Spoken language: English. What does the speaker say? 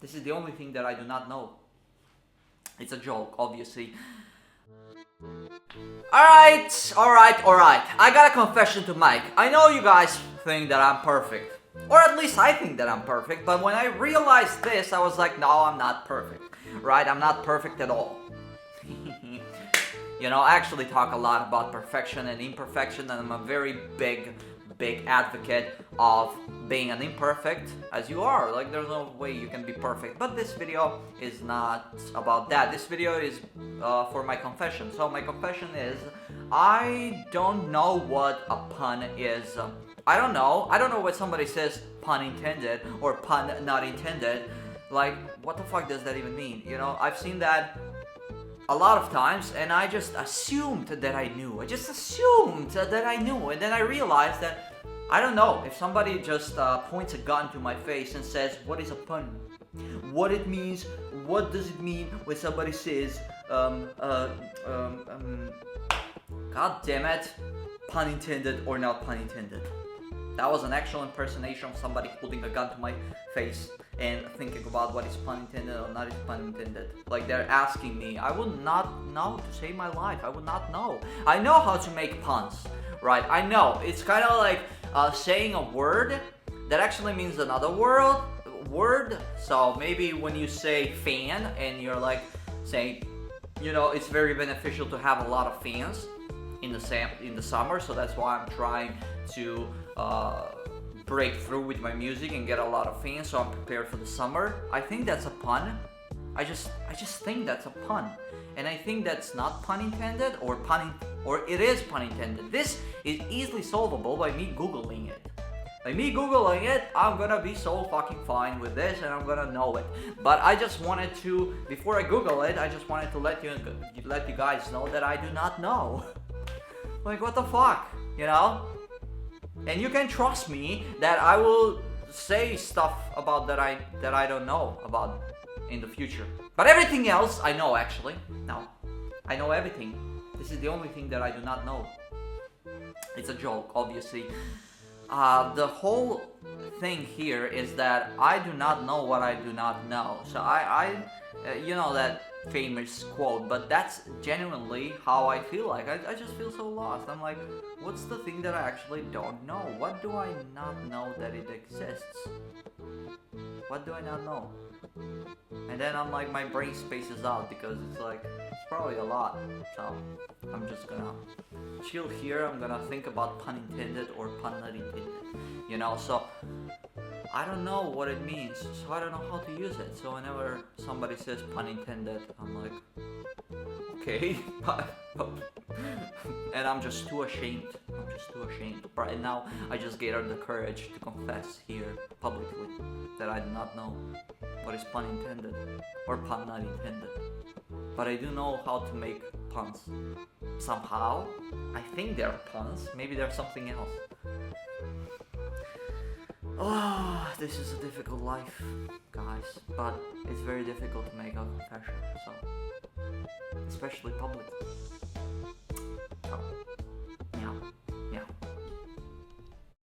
This is the only thing that I do not know. It's a joke, obviously. Alright. I got a confession to make. I know you guys think that I'm perfect. Or at least I think that I'm perfect, but when I realized this, I was like, no, I'm not perfect. Right? I'm not perfect at all. I actually talk a lot about perfection and imperfection, and I'm a very big advocate of being an imperfect as you are. Like, there's no way you can be perfect. But this video is not about that. This video is for my confession. So my confession is, I don't know what a pun is. I don't know when somebody says pun intended or pun not intended. Like, what the fuck does that even mean? I've seen that a lot of times, and I just assumed that I knew. And then I realized that I don't know. If somebody just points a gun to my face and says, what is a pun? What it means? What does it mean when somebody says, God damn it, pun intended or not pun intended? That was an actual impersonation of somebody holding a gun to my face and thinking about what is pun intended or not is pun intended. Like, they're asking me. I would not know to save my life. I would not know. I know how to make puns, right? I know. It's kind of like saying a word that actually means another word. So maybe when you say fan and you're like saying, it's very beneficial to have a lot of fans in the summer. So that's why I'm trying to break through with my music and get a lot of fans, so I'm prepared for the summer. I think that's a pun. I just think that's a pun, and I think that's not pun intended or it is pun intended. This is easily solvable by me googling it. I'm gonna be so fucking fine with this, and I'm gonna know it. But I just wanted to, before I Google it, I just wanted to let you guys know that I do not know. Like, what the fuck, And you can trust me that I will say stuff about that I don't know about in the future. But everything else I know, actually. No, I know everything. This is the only thing that I do not know. It's a joke, obviously. The whole thing here is that I do not know what I do not know. So that famous quote, but that's genuinely how I feel like. I just feel so lost. I'm like, what's the thing that I actually don't know? What do I not know that it exists? What do I not know? And then I'm like, my brain spaces out because it's like, it's probably a lot. So I'm just gonna chill here. I'm gonna think about pun intended or pun not intended. So I don't know what it means, so I don't know how to use it. So whenever somebody says pun intended, I'm like, okay, and I'm just too ashamed. Right now, I just gathered the courage to confess here publicly that I do not know what is pun intended or pun not intended. But I do know how to make puns. Somehow, I think they're puns. Maybe they're something else. Oh, this is a difficult life, guys, but it's very difficult to make a confession, so, especially publicly. So.